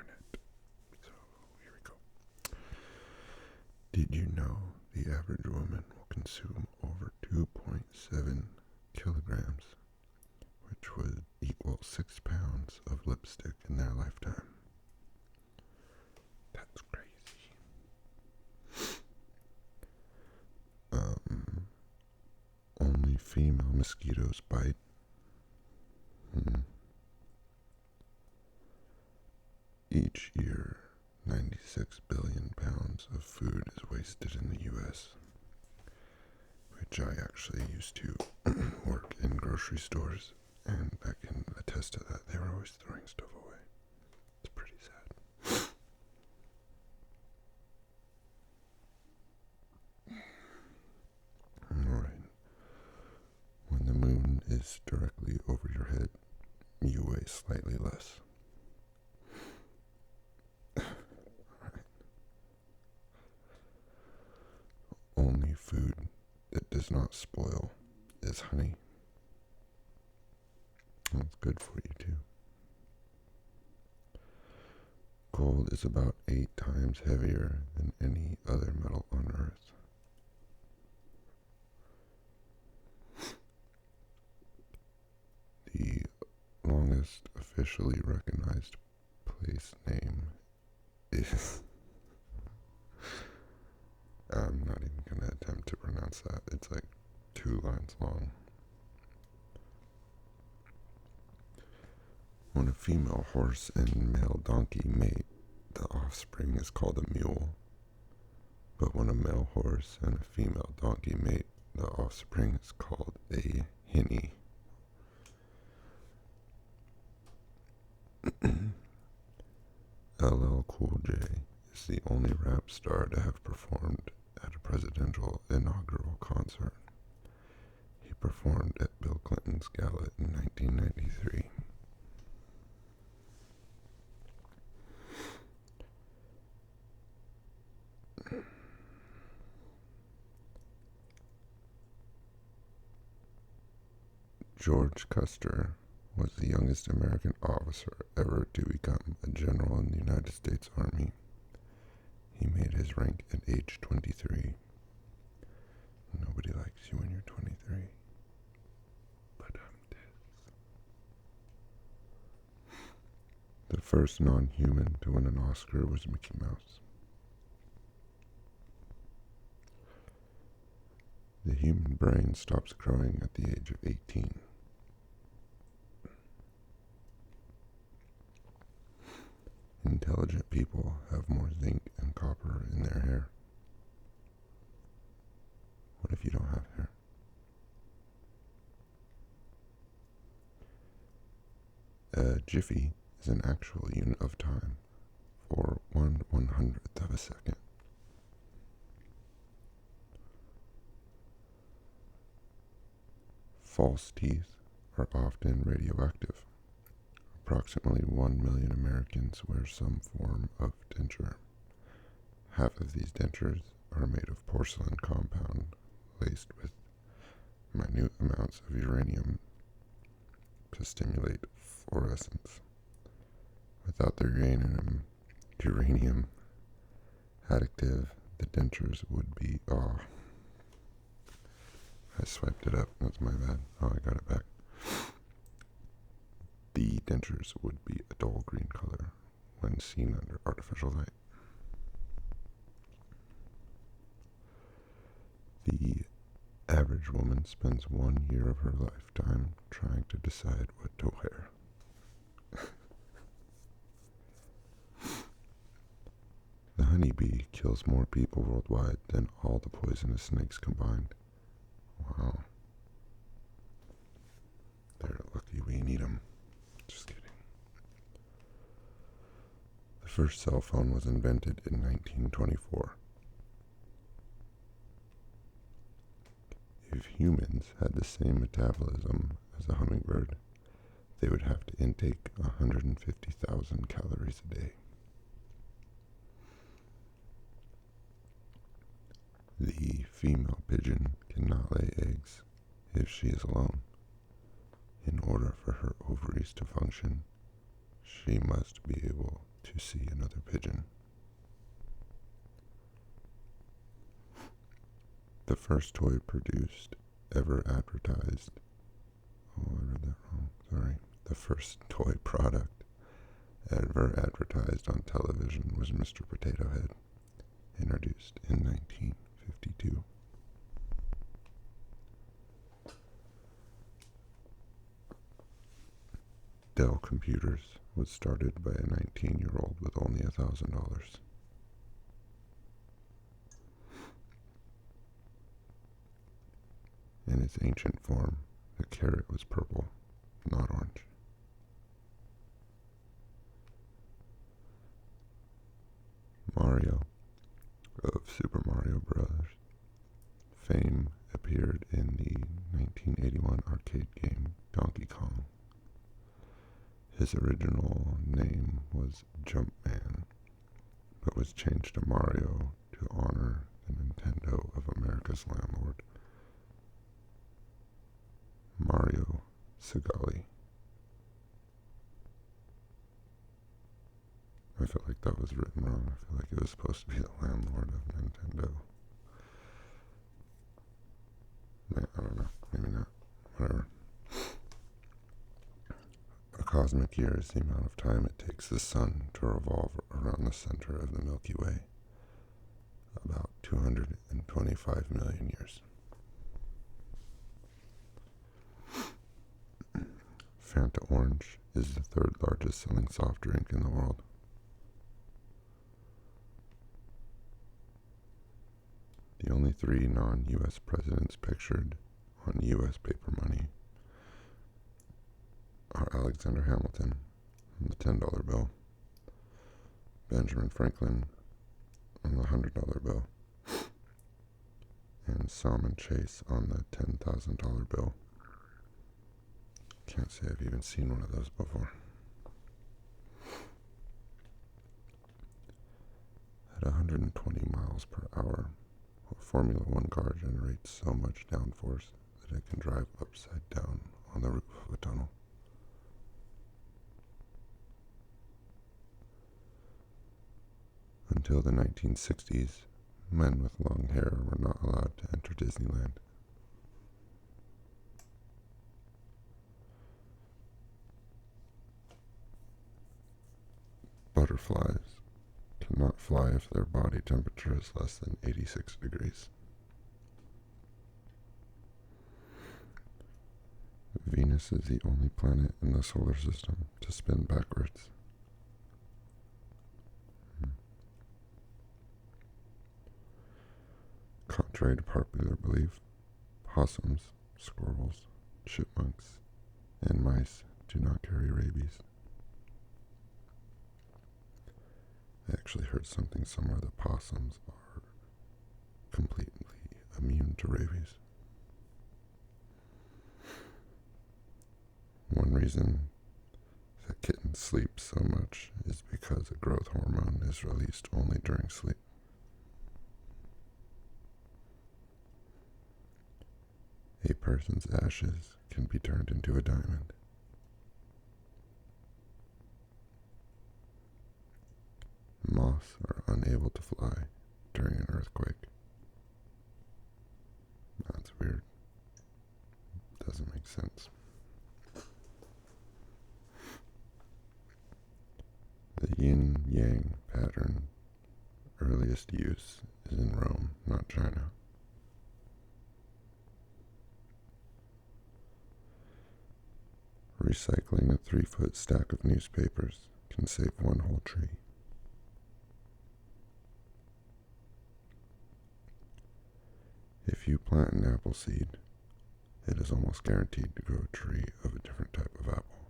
it. So here we go. Did you know the average woman will consume over 2.7 kilograms, which would equal 6 pounds of lipstick in their lifetime? That's crazy. Only female mosquitoes bite. Each year, 96 billion pounds of food is wasted in the U.S., which I actually used to work in grocery stores, and I can attest to that. They were always throwing stuff away. It's pretty sad. Alright. When the moon is directly over your head, you weigh slightly less. Only food that does not spoil is honey. That's good for you too. Gold is about 8 times heavier than any other metal on Earth. The longest officially recognized place name is... I'm not even going to attempt to pronounce that. It's like 2 lines long. When a female horse and male donkey mate, the offspring is called a mule. But when a male horse and a female donkey mate, the offspring is called a hinny. LL Cool J is the only rap star to have performed at a presidential inaugural concert. He performed at Bill Clinton's gala in 1993. George Custer was the youngest American officer ever to become a general in the United States Army. He made his rank at age 23. Nobody likes you when you're 23. But the first non-human to win an Oscar was Mickey Mouse. The human brain stops growing at the age of 18. Intelligent people have more zinc and copper in their hair. What if you don't have hair? A jiffy is an actual unit of time for 1/100th of a second. False teeth are often radioactive. Approximately 1 million Americans wear some form of denture. Half of these dentures are made of porcelain compound laced with minute amounts of uranium to stimulate fluorescence. Without the uranium additive, the dentures would be... Oh, I swiped it up. That's my bad. Oh, I got it back. The dentures would be a dull green color when seen under artificial light. The average woman spends 1 year of her lifetime trying to decide what to wear. The honeybee kills more people worldwide than all the poisonous snakes combined. Wow. They're lucky we need them. Just kidding. The first cell phone was invented in 1924. If humans had the same metabolism as a hummingbird, they would have to intake 150,000 calories a day. The female pigeon cannot lay eggs if she is alone. In order for her ovaries to function, she must be able to see another pigeon. The first toy produced ever advertised. Oh, I read that wrong. Sorry. The first toy product ever advertised on television was Mr. Potato Head, introduced in 1952. Dell Computers was started by a 19-year-old with only $1,000. In its ancient form, the carrot was purple, not orange. Mario of Super Mario Bros. Fame appeared in the 1981 arcade game Donkey Kong. His original name was Jumpman, but was changed to Mario to honor the Nintendo of America's landlord, Mario Segale. I feel like that was written wrong. I feel like it was supposed to be the landlord of Nintendo. I don't know. Maybe not. Whatever. A cosmic year is the amount of time it takes the sun to revolve around the center of the Milky Way. About 225 million years. Fanta Orange is the third largest selling soft drink in the world. The only 3 non-U.S. presidents pictured on U.S. paper money are Alexander Hamilton on the $10 bill, Benjamin Franklin on the $100 bill, and Salmon Chase on the $10,000 bill. Can't say I've even seen one of those before. At 120 miles per hour, a Formula One car generates so much downforce that it can drive upside down on the roof of a tunnel. Until the 1960s, men with long hair were not allowed to enter Disneyland. Butterflies cannot fly if their body temperature is less than 86 degrees. Venus is the only planet in the solar system to spin backwards. Contrary to popular belief, possums, squirrels, chipmunks, and mice do not carry rabies. I actually heard something somewhere that possums are completely immune to rabies. One reason that kittens sleep so much is because a growth hormone is released only during sleep. A person's ashes can be turned into a diamond. Moths are unable to fly during an earthquake. That's weird. Doesn't make sense. The yin-yang pattern earliest use is in Rome, not China. Recycling a 3-foot stack of newspapers can save one whole tree. If you plant an apple seed, it is almost guaranteed to grow a tree of a different type of apple.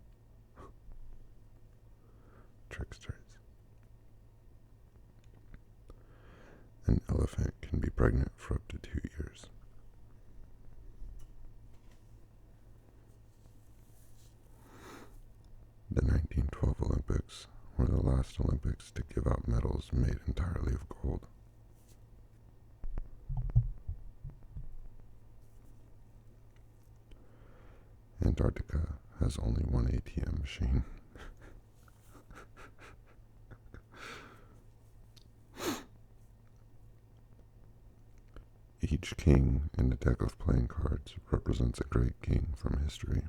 Tricksters. An elephant can be pregnant for up to 2 years. The 1912 Olympics were the last Olympics to give out medals made entirely of gold. Antarctica has only one ATM machine. Each king in the deck of playing cards represents a great king from history.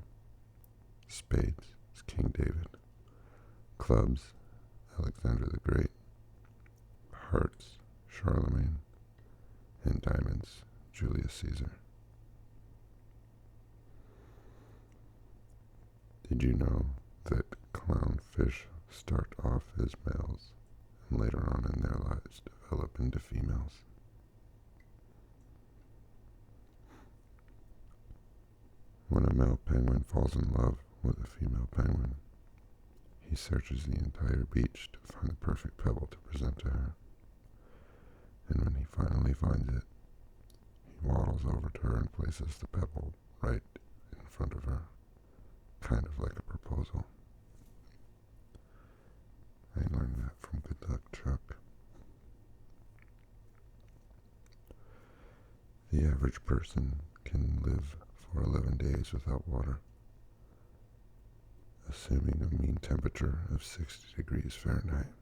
Spades is King David. Clubs, Alexander the Great. Hearts, Charlemagne. And diamonds, Julius Caesar. Did you know that clownfish start off as males and later on in their lives develop into females? When a male penguin falls in love with a female penguin, he searches the entire beach to find the perfect pebble to present to her. And when he finally finds it, he waddles over to her and places the pebble right in front of her, kind of like a proposal. I learned that from Good Luck Chuck. The average person can live for 11 days without water, assuming a mean temperature of 60 degrees Fahrenheit.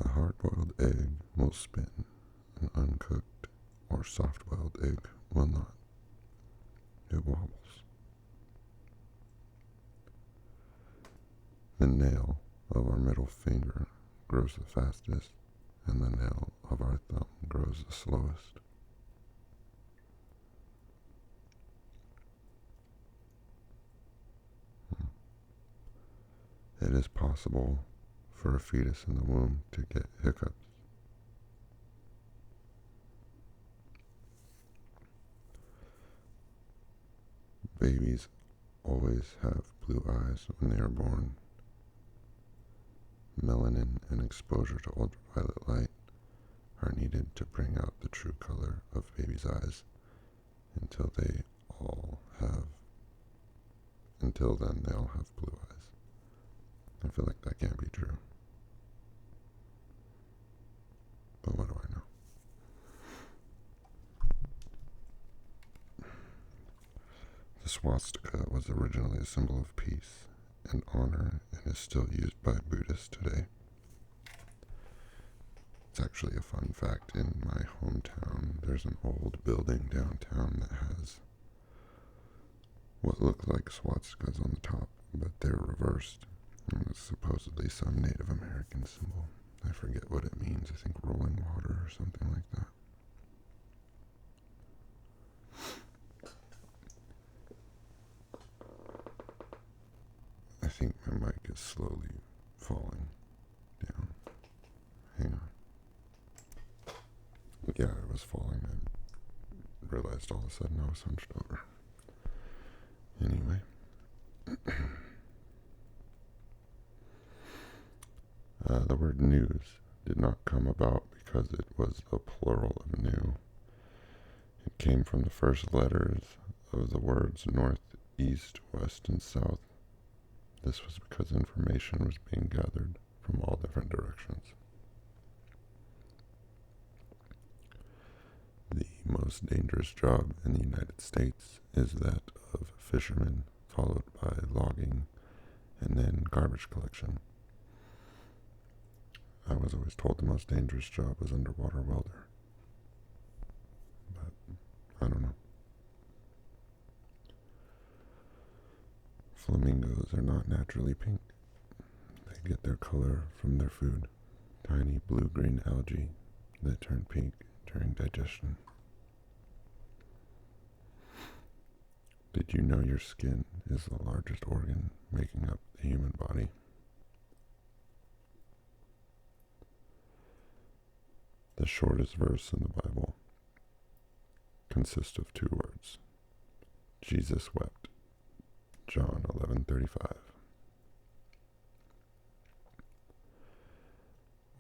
A hard-boiled egg will spin, an uncooked or soft-boiled egg will not. It wobbles. The nail of our middle finger grows the fastest, and the nail of our thumb grows the slowest. It is possible for a fetus in the womb to get hiccups. Babies always have blue eyes when they are born. Melanin and exposure to ultraviolet light are needed to bring out the true color of babies' eyes. Until then they all have blue eyes. I feel like that can't be true. But what do I know? The swastika was originally a symbol of peace and honor and is still used by Buddhists today. It's actually a fun fact. In my hometown, there's an old building downtown that has what look like swastikas on the top, but they're reversed. And it's supposedly some Native American symbol. I forget what it means. I think rolling water or something like that. I think my mic is slowly falling down. Hang on. Yeah, it was falling. I realized all of a sudden I was hunched over. Anyway. The word news did not come about because it was a plural of new. It came from the first letters of the words north, east, west, and south. This was because information was being gathered from all different directions. The most dangerous job in the United States is that of fishermen, followed by logging, and then garbage collection. I was always told the most dangerous job was underwater welder. But I don't know. Flamingos are not naturally pink. They get their color from their food, tiny blue-green algae that turn pink during digestion. Did you know your skin is the largest organ making up the human body? The shortest verse in the Bible consists of 2 words. Jesus wept. John 11:35.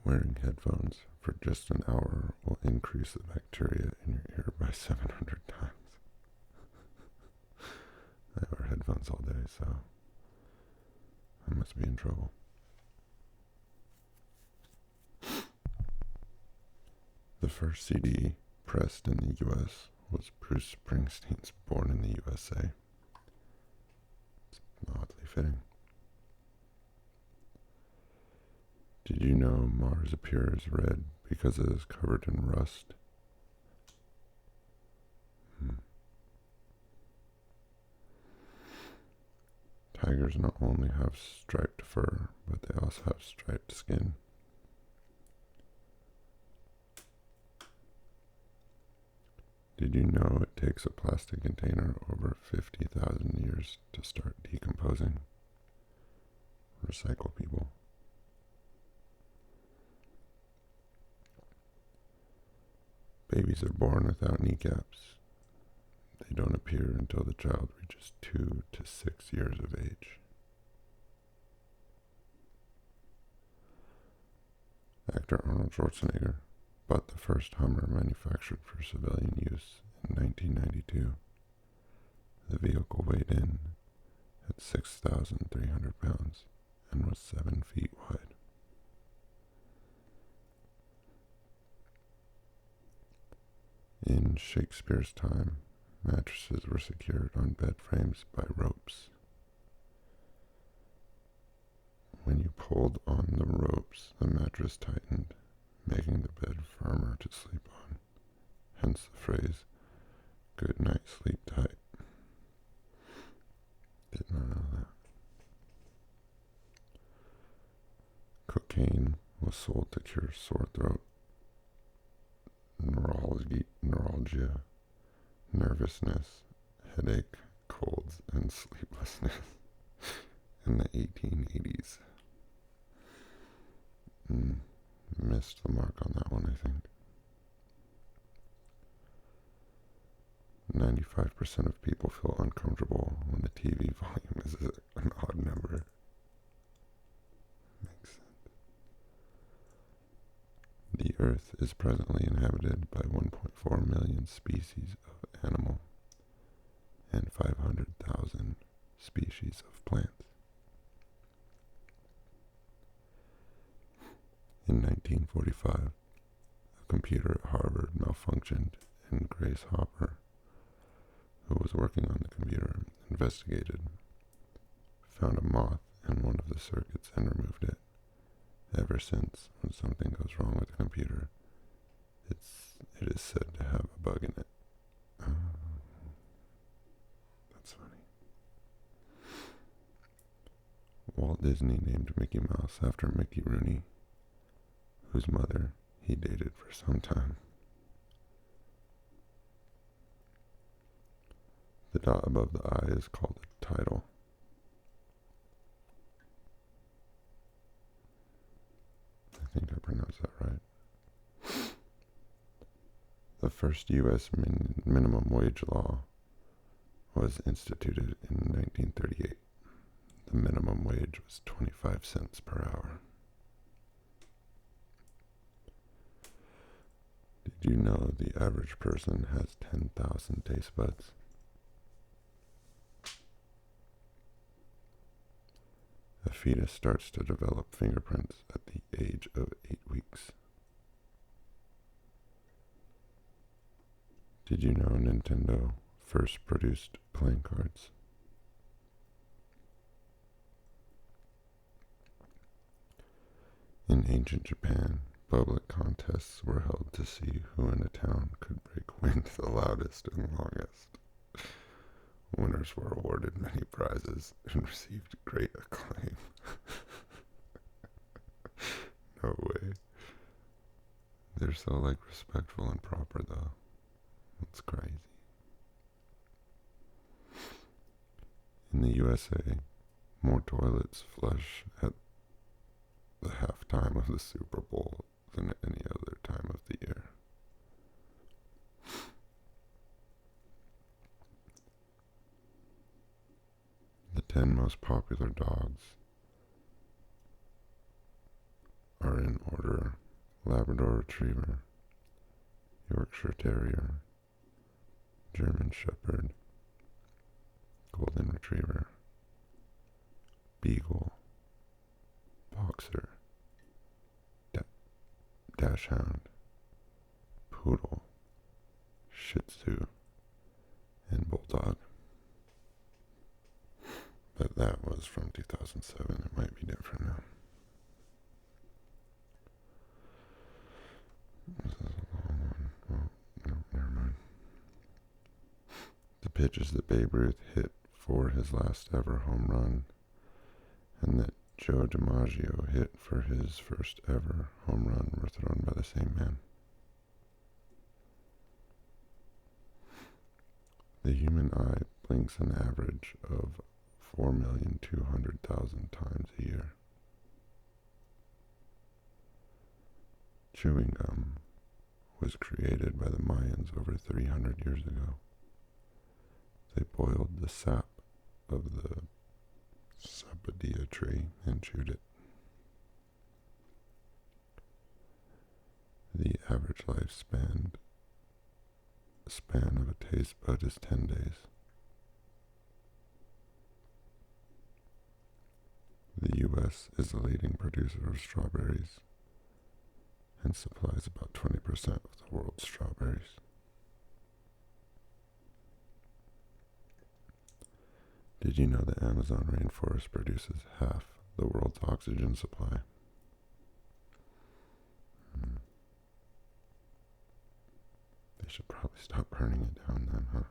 Wearing headphones for just an hour will increase the bacteria in your ear by 700 times. I wear headphones all day, so I must be in trouble. The first CD pressed in the U.S. was Bruce Springsteen's Born in the USA. It's oddly fitting. Did you know Mars appears red because it is covered in rust? Tigers not only have striped fur, but they also have striped skin. Did you know it takes a plastic container over 50,000 years to start decomposing? Recycle, people. Babies are born without kneecaps. They don't appear until the child reaches 2 to 6 years of age. Actor Arnold Schwarzenegger bought the first Hummer manufactured for civilian use in 1992. The vehicle weighed in at 6,300 pounds and was 7 feet wide. In Shakespeare's time, mattresses were secured on bed frames by ropes. When you pulled on the ropes, the mattress tightened, making the bed firmer to sleep on. Hence the phrase, "Good night, sleep tight." Did not know that. Cocaine was sold to cure sore throat, neuralgia, nervousness, headache, colds, and sleeplessness in the 1880s. Missed the mark on that one, I think. 95% of people feel uncomfortable when the TV volume is an odd number. Makes sense. The Earth is presently inhabited by 1.4 million species of animal and 500,000 species of plants. In 1945, a computer at Harvard malfunctioned, and Grace Hopper, who was working on the computer, investigated, found a moth in one of the circuits, and removed it. Ever since, when something goes wrong with the computer, it is said to have a bug in it. That's funny. Walt Disney named Mickey Mouse after Mickey Rooney, whose mother he dated for some time. The dot above the I is called a title. I think I pronounced that right. The first U.S. minimum wage law was instituted in 1938. The minimum wage was 25 cents per hour. Did you know the average person has 10,000 taste buds? A fetus starts to develop fingerprints at the age of 8 weeks. Did you know Nintendo first produced playing cards? In ancient Japan, public contests were held to see who in a town could break wind the loudest and longest. Winners were awarded many prizes and received great acclaim. No way. They're so respectful and proper though. That's crazy. In the USA, more toilets flush at the halftime of the Super Bowl than at any other time of the year. The 10 most popular dogs are in order: Labrador Retriever, Yorkshire Terrier, German Shepherd, Golden Retriever, Beagle, Boxer, Dachshund, Poodle, Shih Tzu, and Bulldog. But that was from 2007. It might be different now. pitches that Babe Ruth hit for his last ever home run, and that Joe DiMaggio hit for his first ever home run were thrown by the same man. The human eye blinks an average of 4,200,000 times a year. Chewing gum was created by the Mayans over 300 years ago. They boiled the sap of the sapodilla tree and chewed it. The average lifespan of a taste bud is 10 days. The U.S. is the leading producer of strawberries and supplies about 20% of the world's strawberries. Did you know the Amazon rainforest produces half the world's oxygen supply? They should probably stop burning it down then, huh?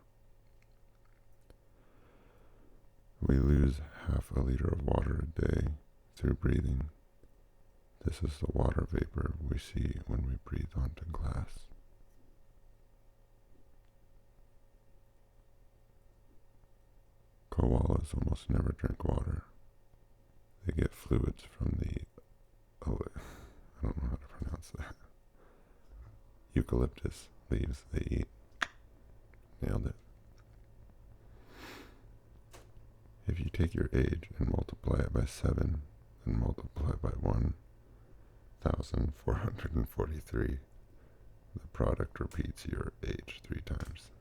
We lose half a liter of water a day through breathing. This is the water vapor we see when we breathe onto glass. Koalas almost never drink water. They get fluids from the, I don't know how to pronounce that, eucalyptus leaves they eat. Nailed it. If you take your age and multiply it by 7, then multiply by 1,443, the product repeats your age 3 times.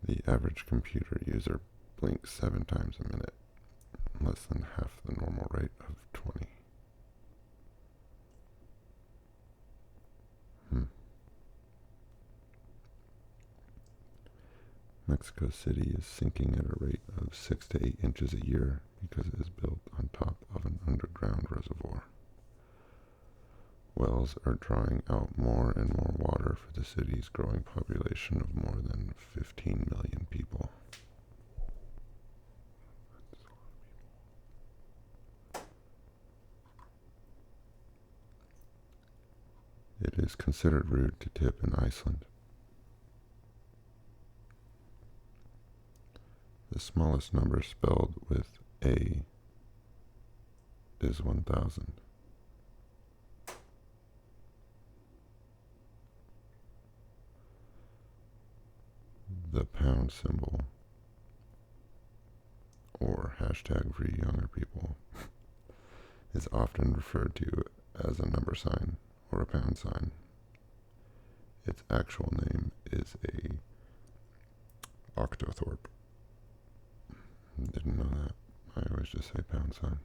The average computer user blinks 7 times a minute, less than half the normal rate of 20. Mexico City is sinking at a rate of 6 to 8 inches a year because it is built on top of an underground reservoir. Wells are drawing out more and more water for the city's growing population of more than 15 million people. It is considered rude to tip in Iceland. The smallest number spelled with A is 1,000. The pound symbol, or hashtag free younger people, is often referred to as a number sign or a pound sign. Its actual name is a octothorpe. Didn't know that. I always just say pound sign.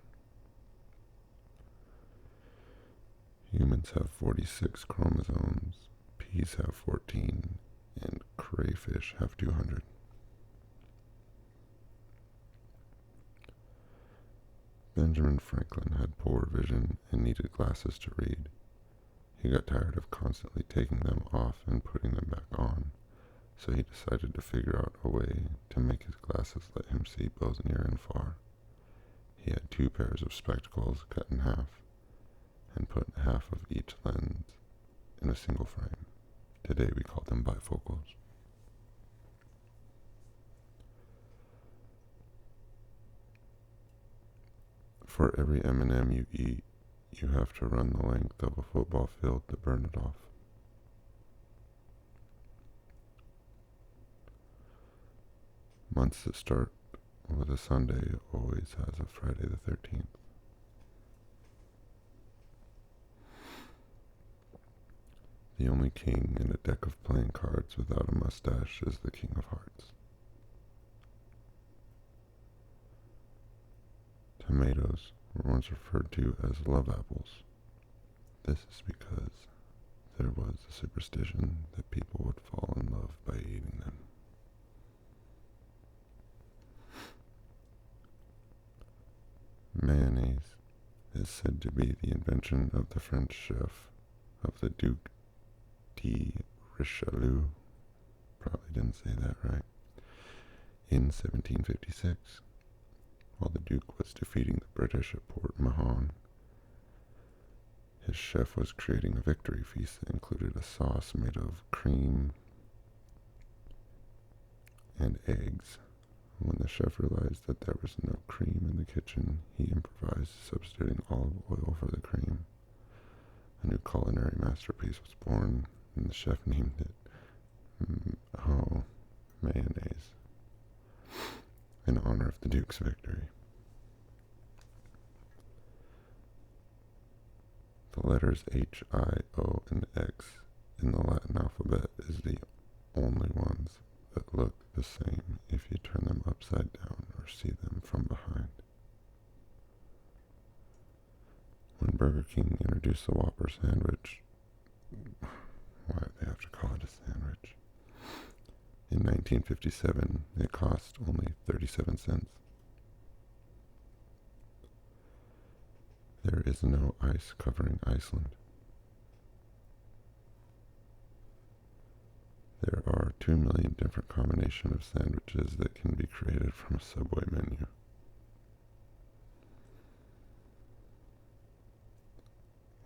Humans have 46 chromosomes, peas have 14, and crayfish have 200. Benjamin Franklin had poor vision and needed glasses to read. He got tired of constantly taking them off and putting them back on, so he decided to figure out a way to make his glasses let him see both near and far. He had 2 pairs of spectacles cut in half and put half of each lens in a single frame. Today we call them bifocals. For every M&M you eat, you have to run the length of a football field to burn it off. Months that start with a Sunday always has a Friday the 13th. The only king in a deck of playing cards without a mustache is the King of Hearts. Tomatoes were once referred to as love apples. This is because there was a superstition that people would fall in love by eating them. Mayonnaise is said to be the invention of the French chef of the Duc de Richelieu, probably didn't say that right, in 1756, while the Duke was defeating the British at Port Mahon. His chef was creating a victory feast that included a sauce made of cream and eggs. When the chef realized that there was no cream in the kitchen, he improvised, substituting olive oil for the cream. A new culinary masterpiece was born, and the chef named it mayonnaise, in honor of the Duke's victory. The letters H, I, O, and X in the Latin alphabet is the only ones that look the same if you turn them upside down or see them from behind. When Burger King introduced the Whopper sandwich, why did they have to call it a sandwich? In 1957, it cost only 37 cents. There is no ice covering Iceland. There are 2 million different combinations of sandwiches that can be created from a Subway menu.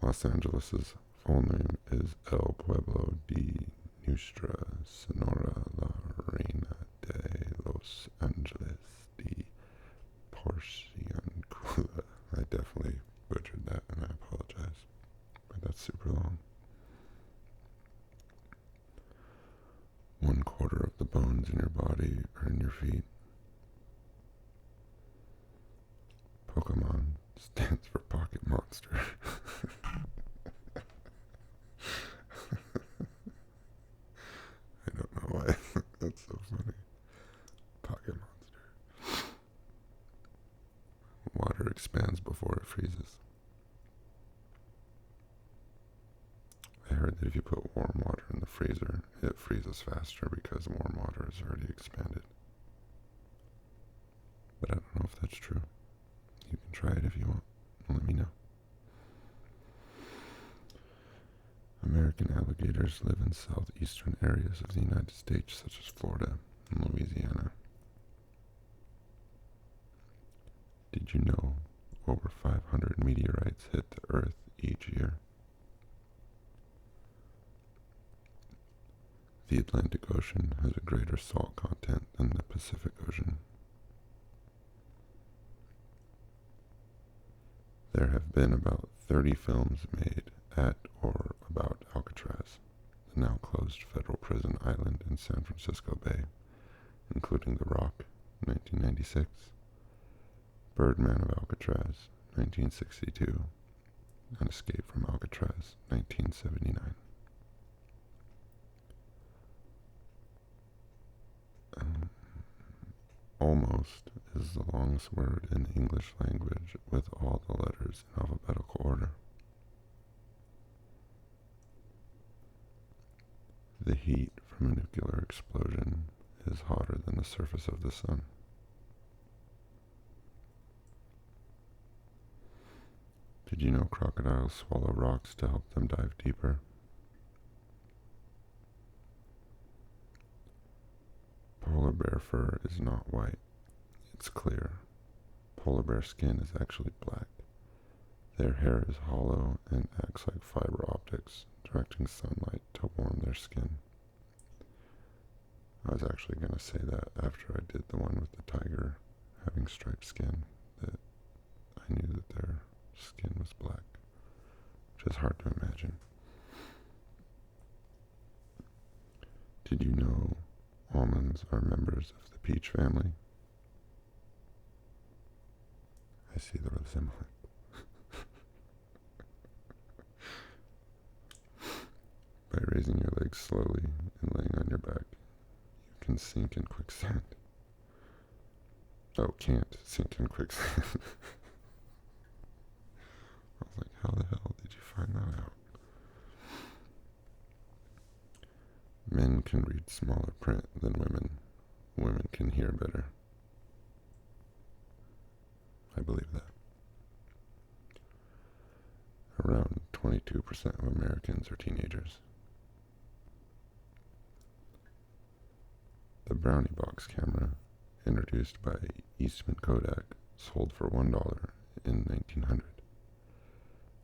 Los Angeles' full name is El Pueblo de Nuestra Sonora La Reina de Los Angeles de Porciuncula. I definitely butchered that and I apologize, but that's super long. 1/4 of the bones in your body are in your feet. Pokemon stands for Pocket Monster. I don't know why that's so funny. Pocket Monster. Water expands before it freezes. I heard that if you put warm water in the freezer, it freezes faster because warm water is already expanded. But I don't know if that's true. You can try it if you want. Let me know. American alligators live in southeastern areas of the United States, such as Florida and Louisiana. Did you know over 500 meteorites hit the Earth each year? The Atlantic Ocean has a greater salt content than the Pacific Ocean. There have been about 30 films made at or about Alcatraz, the now closed federal prison island in San Francisco Bay, including The Rock, 1996, Birdman of Alcatraz, 1962, and Escape from Alcatraz, 1979. Almost is the longest word in the English language with all the letters in alphabetical order. The heat from a nuclear explosion is hotter than the surface of the sun. Did you know crocodiles swallow rocks to help them dive deeper? Polar bear fur is not white, it's clear. Polar bear skin is actually black. Their hair is hollow and acts like fiber optics, directing sunlight to warm their skin. I was actually going to say that after I did the one with the tiger having striped skin, that I knew that their skin was black, which is hard to imagine. Did you know almonds are members of the peach family? I see the resemblance. By raising your legs slowly and laying on your back, you can sink in quicksand. Oh, can't sink in quicksand. I was like, how the hell did you find that out? Men can read smaller print than women. Women can hear better. I believe that. Around 22% of Americans are teenagers. The Brownie box camera, introduced by Eastman Kodak, sold for $1 in 1900.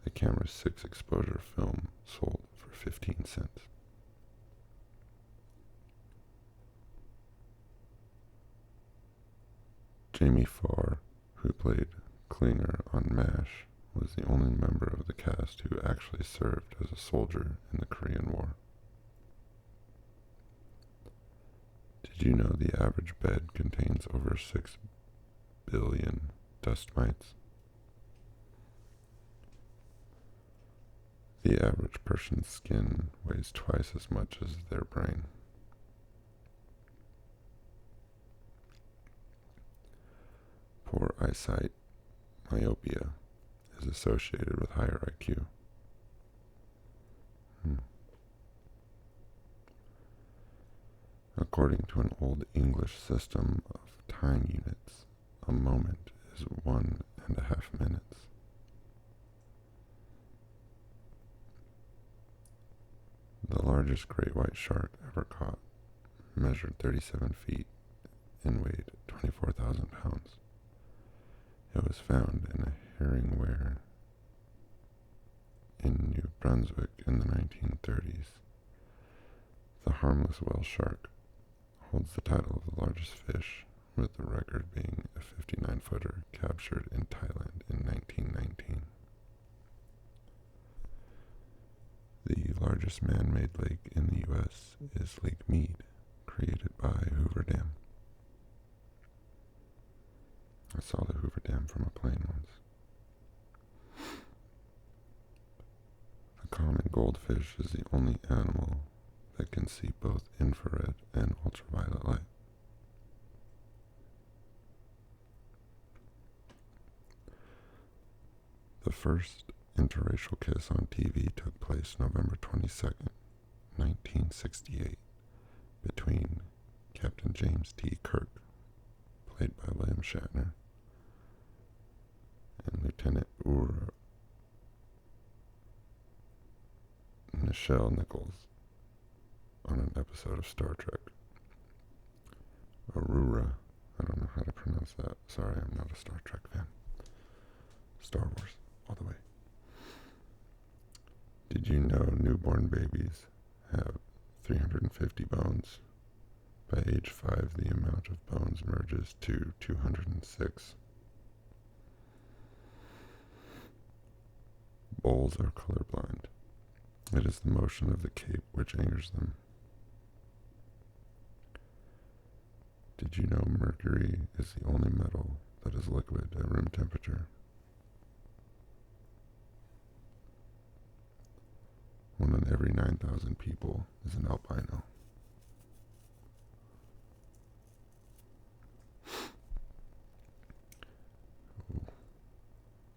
The camera's 6-exposure film sold for 15 cents. Jamie Farr, who played Klinger on MASH, was the only member of the cast who actually served as a soldier in the Korean War. Did you know the average bed contains over 6 billion dust mites? The average person's skin weighs twice as much as their brain. Poor eyesight, myopia, is associated with higher IQ. According to an old English system of time units, a moment is 1.5 minutes. The largest great white shark ever caught measured 37 feet and weighed 24,000 pounds. It was found in a herring weir in New Brunswick in the 1930s. The harmless whale shark holds the title of the largest fish, with the record being a 59-footer captured in Thailand in 1919. The largest man-made lake in the U.S. is Lake Mead, created by Hoover Dam. I saw the Hoover Dam from a plane once. The common goldfish is the only animal that can see both infrared and ultraviolet light. The first interracial kiss on TV took place November 22nd, 1968, between Captain James T. Kirk, played by William Shatner, and Lieutenant Nichelle Nichols on an episode of Star Trek. Aurora, I don't know how to pronounce that. Sorry, I'm not a Star Trek fan. Star Wars, all the way. Did you know newborn babies have 350 bones? By age 5, the amount of bones merges to 206. Bulls are colorblind. It is the motion of the cape which angers them. Did you know mercury is the only metal that is liquid at room temperature? 1 in every 9,000 people is an albino.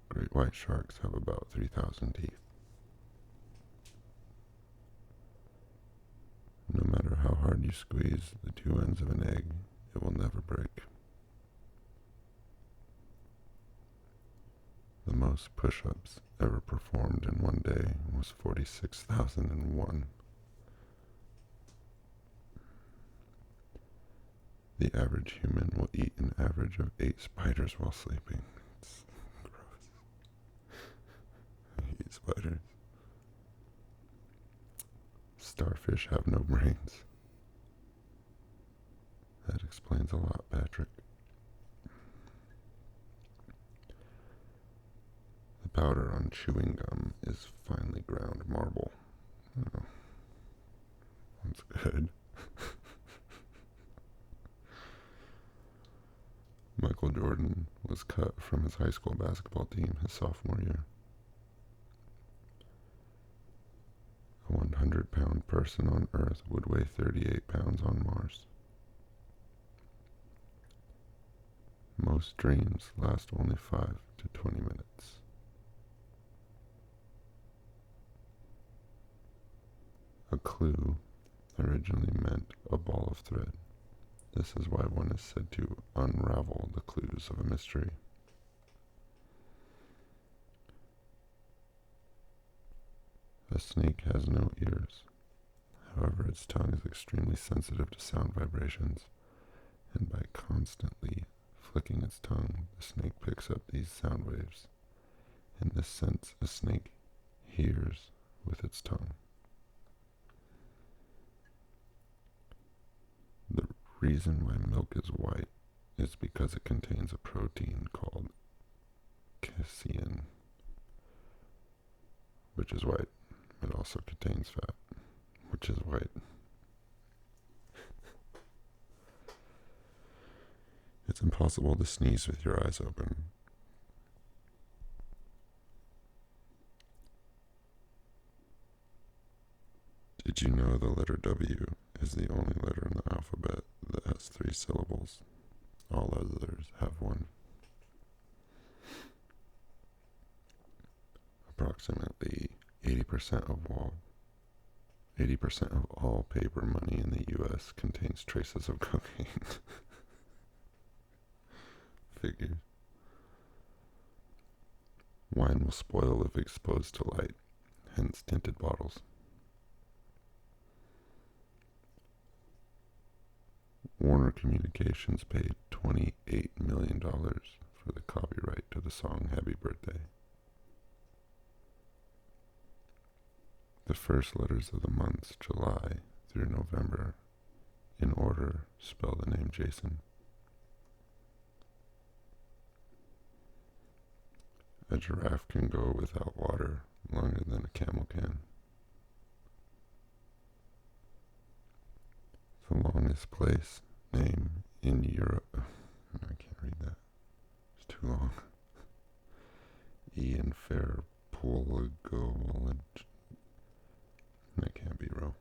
Great white sharks have about 3,000 teeth. No matter how hard you squeeze the two ends of an egg, it will never break. The most push-ups ever performed in one day was 46,001. The average human will eat an average of 8 spiders while sleeping. It's gross. I hate spiders. Starfish have no brains. That explains a lot, Patrick. The powder on chewing gum is finely ground marble. Oh, that's good. Michael Jordan was cut from his high school basketball team his sophomore year. A 100-pound person on Earth would weigh 38 pounds on Mars. Most dreams last only 5 to 20 minutes. A clue originally meant a ball of thread. This is why one is said to unravel the clues of a mystery. A snake has no ears. However, its tongue is extremely sensitive to sound vibrations, and by constantly flicking its tongue, the snake picks up these sound waves in the sense a snake hears with its tongue. The reason why milk is white is because it contains a protein called casein, which is white. It also contains fat, which is white. It's impossible to sneeze with your eyes open. Did you know the letter W is the only letter in the alphabet that has 3 syllables? All others have 1. Approximately 80% of all paper money in the U.S. contains traces of cocaine. Figures. Wine will spoil if exposed to light, hence tinted bottles. Warner Communications paid $28 million for the copyright to the song Happy Birthday. The first letters of the months, July through November, in order, spell the name Jason. A giraffe can go without water longer than a camel can. The longest place name in Europe. I can't read that. It's too long. Ian Fairpolgo. That can't be real.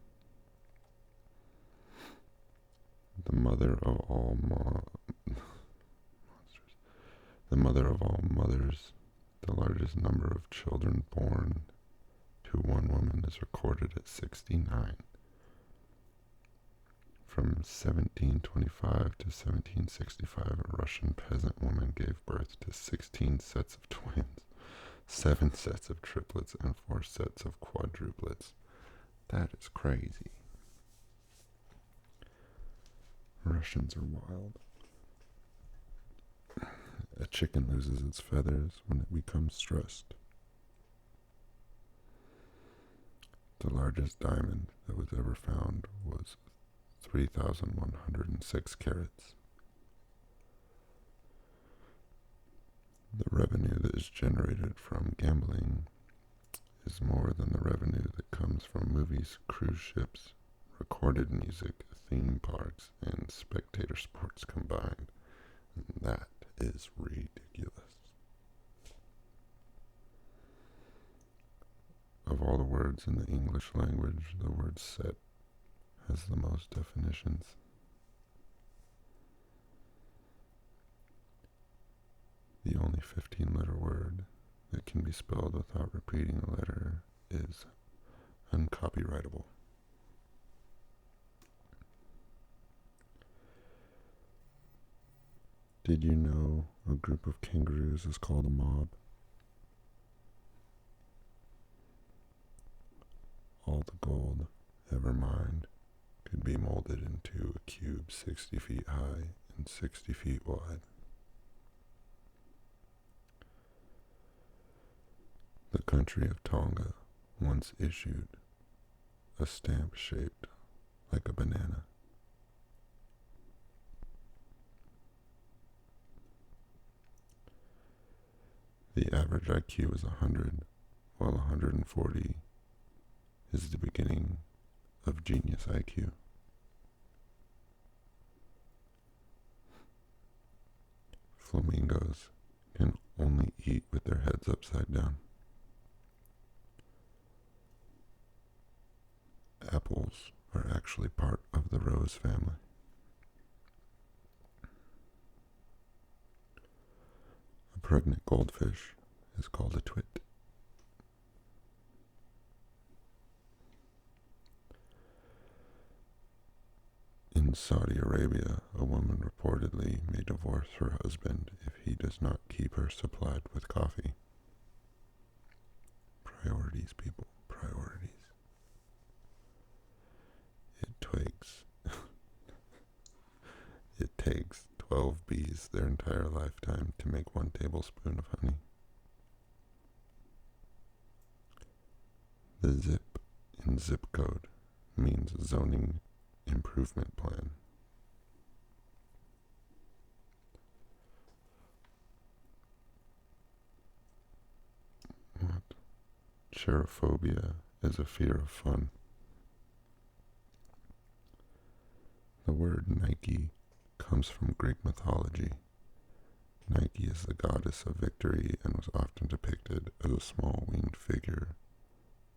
The mother of all monsters. The mother of all mothers. The largest number of children born to one woman is recorded at 69. From 1725 to 1765, a Russian peasant woman gave birth to 16 sets of twins, 7 sets of triplets, and 4 sets of quadruplets. That is crazy. Russians are wild. A chicken loses its feathers when it becomes stressed. The largest diamond that was ever found was 3,106 carats. The revenue that is generated from gambling is more than the revenue that comes from movies, cruise ships, recorded music, theme parks, and spectator sports combined. And that is ridiculous. Of all the words in the English language, the word set has the most definitions. The only 15-letter word that can be spelled without repeating a letter is uncopyrightable. Did you know a group of kangaroos is called a mob? All the gold ever mined could be molded into a cube 60 feet high and 60 feet wide. The country of Tonga once issued a stamp shaped like a banana. The average IQ is 100, while 140 is the beginning of genius IQ. Flamingos can only eat with their heads upside down. Apples are actually part of the rose family. A pregnant goldfish is called a twit. In Saudi Arabia, a woman reportedly may divorce her husband if he does not keep her supplied with coffee. Priorities, people, priorities. It takes 12 bees their entire lifetime to make 1 tablespoon of honey. The zip in zip code means zoning improvement plan. What? Cherophobia is a fear of fun. The word Nike comes from Greek mythology. Nike is the goddess of victory and was often depicted as a small winged figure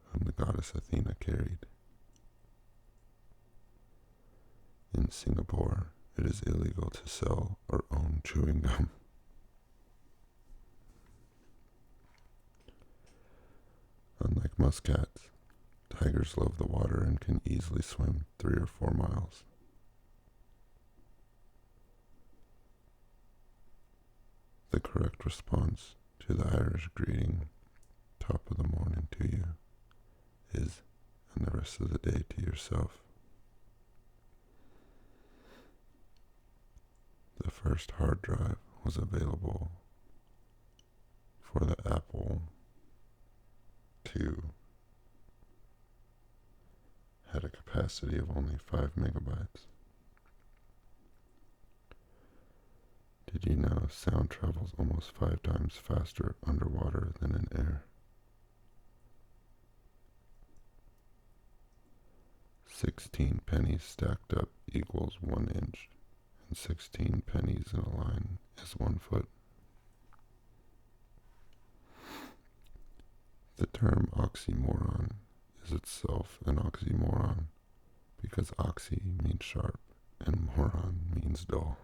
whom the goddess Athena carried. In Singapore, it is illegal to sell or own chewing gum. Unlike muskats, tigers love the water and can easily swim 3 or 4 miles. The correct response to the Irish greeting, top of the morning to you, is, and the rest of the day to yourself. The first hard drive was available for the Apple II. Had a capacity of only 5 megabytes. Did you know sound travels almost 5 times faster underwater than in air? 16 pennies stacked up equals 1 inch, and 16 pennies in a line is 1 foot. The term oxymoron is itself an oxymoron because oxy means sharp and moron means dull.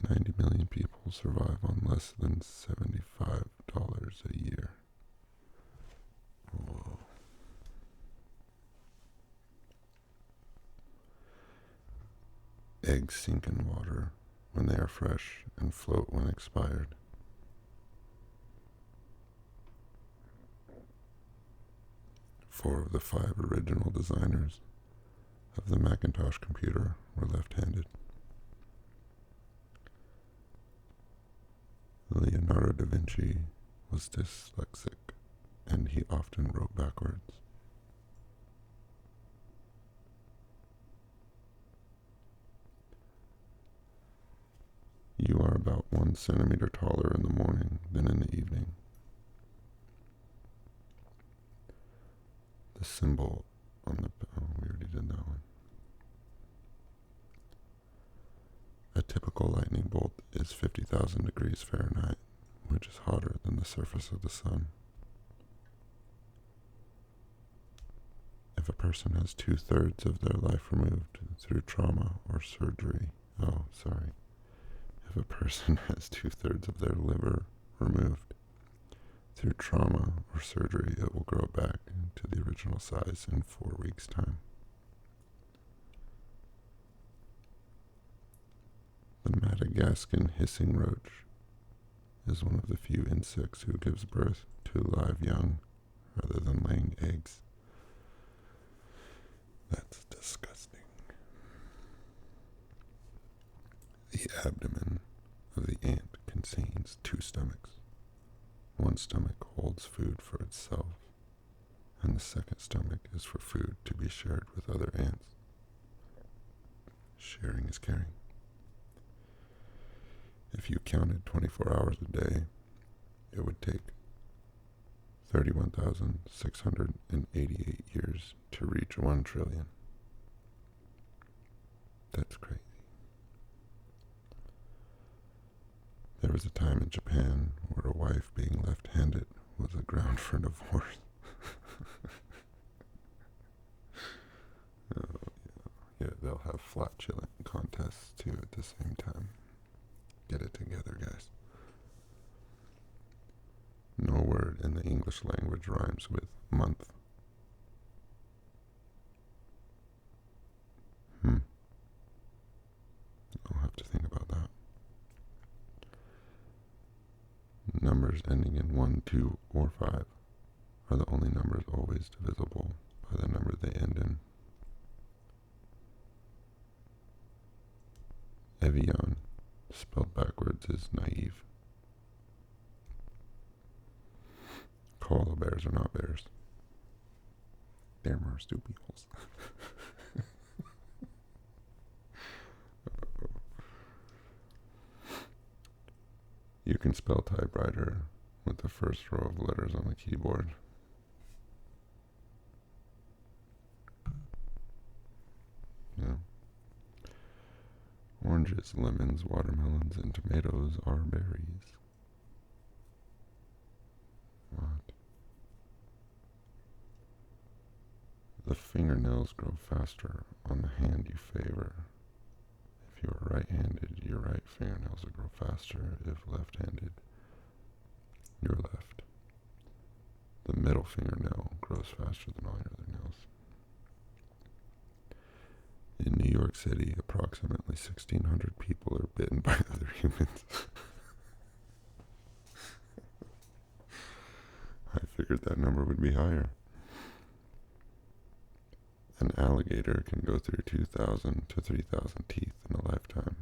90 million people survive on less than $75 a year. Whoa. Eggs sink in water when they are fresh and float when expired. Four of the 5 original designers of the Macintosh computer were left-handed. Leonardo da Vinci was dyslexic, and he often wrote backwards. You are about 1 centimeter taller in the morning than in the evening. The symbol on the... we already did that one. A typical lightning bolt is 50,000 degrees Fahrenheit, which is hotter than the surface of the sun. If a person has 2/3 of their life removed through trauma or surgery, if a person has 2/3 of their liver removed through trauma or surgery, it will grow back to the original size in 4 weeks' time. The Madagascan hissing roach is one of the few insects who gives birth to live young rather than laying eggs. That's disgusting. The abdomen of the ant contains 2 stomachs. One stomach holds food for itself, and the second stomach is for food to be shared with other ants. Sharing is caring. If you counted 24 hours a day, it would take 31,688 years to reach 1 trillion. That's crazy. There was a time in Japan where a wife being left-handed was a ground for divorce. Yeah, they'll have flatulent contests too at the same time. Get it together, guys. No word in the English language rhymes with month. I'll have to think about that. Numbers ending in 1, 2, or 5 are the only numbers always divisible by the number they end in. Evian, spelled backwards, is naive. Koala bears are not bears. They're marsupials. You can spell typewriter with the first row of letters on the keyboard. Yeah. Oranges, lemons, watermelons, and tomatoes are berries. What? The fingernails grow faster on the hand you favor. If you are right-handed, your right fingernails will grow faster. If left-handed, your left. The middle fingernail grows faster than all your other nails. In New York City, approximately 1,600 people are bitten by other humans. I figured that number would be higher. An alligator can go through 2,000 to 3,000 teeth in a lifetime.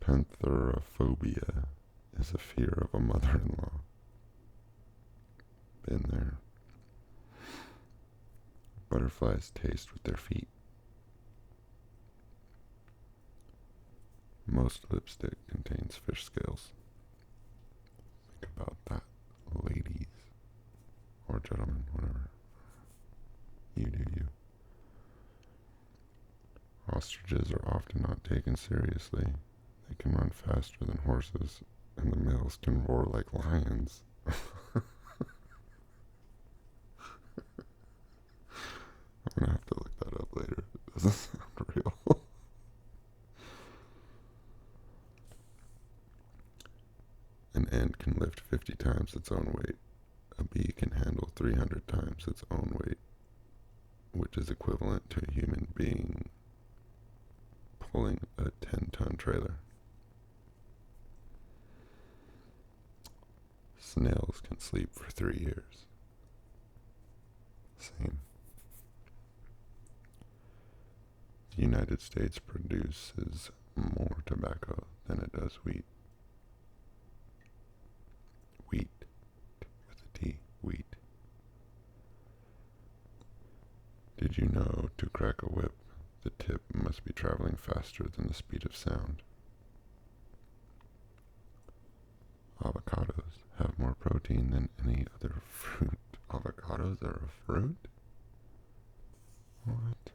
Pantherophobia is a fear of a mother-in-law. Been there. Butterflies taste with their feet. Most lipstick contains fish scales. Think about that, ladies. Or gentlemen, whatever. You do you. Ostriches are often not taken seriously. They can run faster than horses, and the males can roar like lions. I'm gonna have to look that up later. It doesn't sound real. An ant can lift 50 times its own weight. A bee can handle 300 times its own weight, which is equivalent to a human being pulling a 10-ton trailer. Snails can sleep for 3 years. Same. The United States produces more tobacco than it does wheat. Wheat, with a T, wheat. Did you know to crack a whip, the tip must be traveling faster than the speed of sound? Avocados have more protein than any other fruit. Avocados are a fruit? What?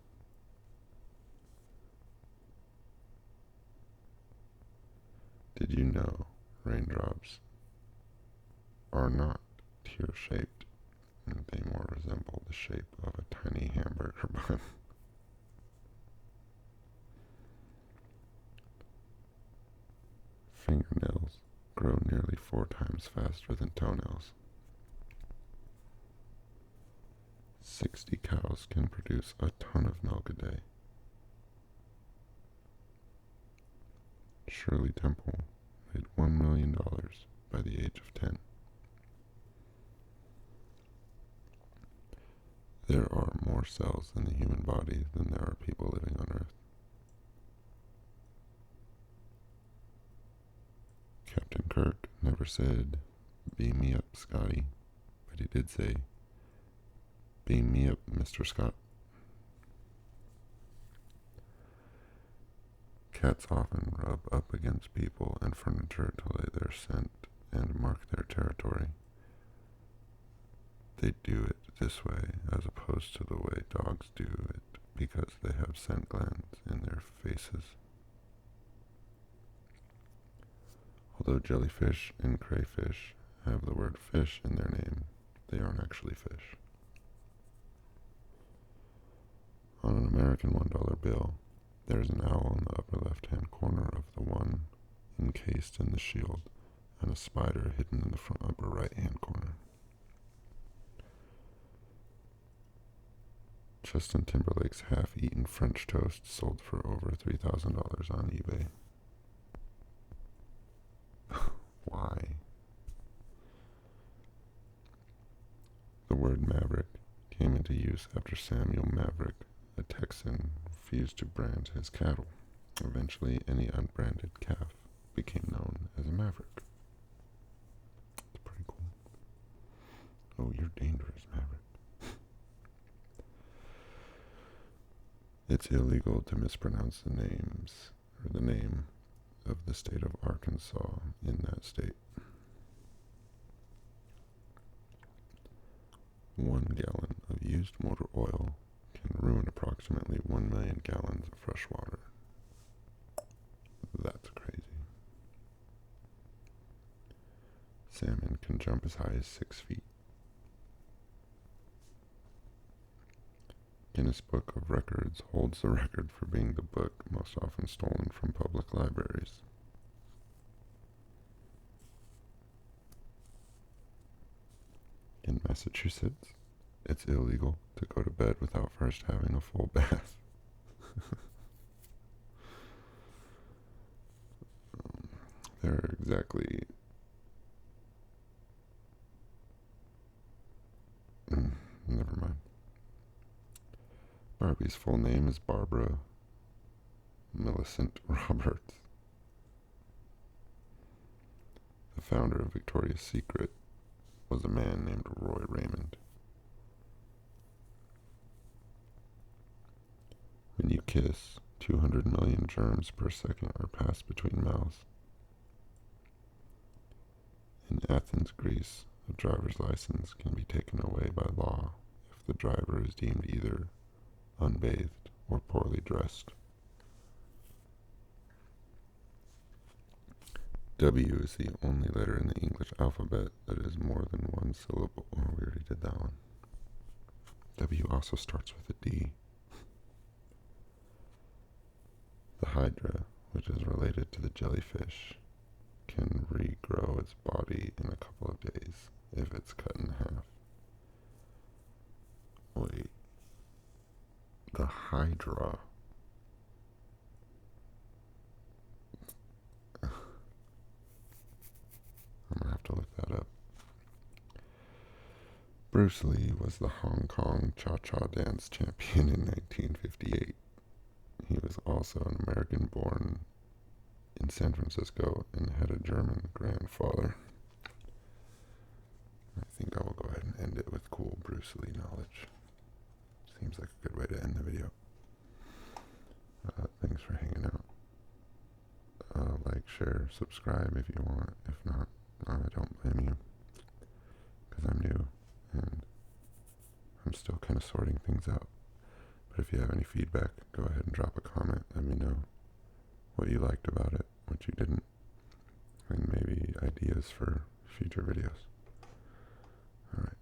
Did you know raindrops are not tear-shaped, and they more resemble the shape of a tiny hamburger bun? Fingernails grow nearly 4 times faster than toenails. 60 cows can produce a ton of milk a day. Shirley Temple made $1 million by the age of 10. There are more cells in the human body than there are people living on Earth. Captain Kirk never said, "Beam me up, Scotty," but he did say, "Beam me up, Mr. Scott." Cats often rub up against people and furniture to lay their scent and mark their territory. They do it this way as opposed to the way dogs do it because they have scent glands in their faces. Although jellyfish and crayfish have the word fish in their name, they aren't actually fish. On an American $1 bill, there is an owl in the upper left-hand corner of the one encased in the shield, and a spider hidden in the front upper right-hand corner. Justin Timberlake's half-eaten French toast sold for over $3,000 on eBay. Why? The word maverick came into into use after Samuel Maverick, a Texan, refused to brand his cattle. Eventually, any unbranded calf became known as a Maverick. It's pretty cool. Oh, you're dangerous, Maverick. It's illegal to mispronounce the names, or the name of the state of Arkansas in that state. 1 gallon of used motor oil can ruin approximately 1 million gallons of fresh water. That's crazy. Salmon can jump as high as 6 feet. Guinness Book of Records holds the record for being the book most often stolen from public libraries. In Massachusetts, it's illegal to go to bed without first having a full bath. They're exactly... never mind. Barbie's full name is Barbara Millicent Roberts. The founder of Victoria's Secret was a man named Roy Raymond. When you kiss, 200 million germs per second are passed between mouths. In Athens, Greece, a driver's license can be taken away by law if the driver is deemed either unbathed or poorly dressed. W is the only letter in the English alphabet that is more than one syllable. Oh, we already did that one. W also starts with a D. The hydra, which is related to the jellyfish, can regrow its body in a couple of days if it's cut in half. Wait. The hydra. I'm gonna have to look that up. Bruce Lee was the Hong Kong Cha-Cha dance champion in 1958. He was also an American born in San Francisco and had a German grandfather. I think I will go ahead and end it with cool Bruce Lee knowledge. Seems like a good way to end the video. Thanks for hanging out. Like, share, subscribe if you want. If not, I don't blame you. Because I'm new and I'm still kind of sorting things out. But if you have any feedback, go ahead and drop a comment. Let me know what you liked about it, what you didn't, and maybe ideas for future videos. Alright.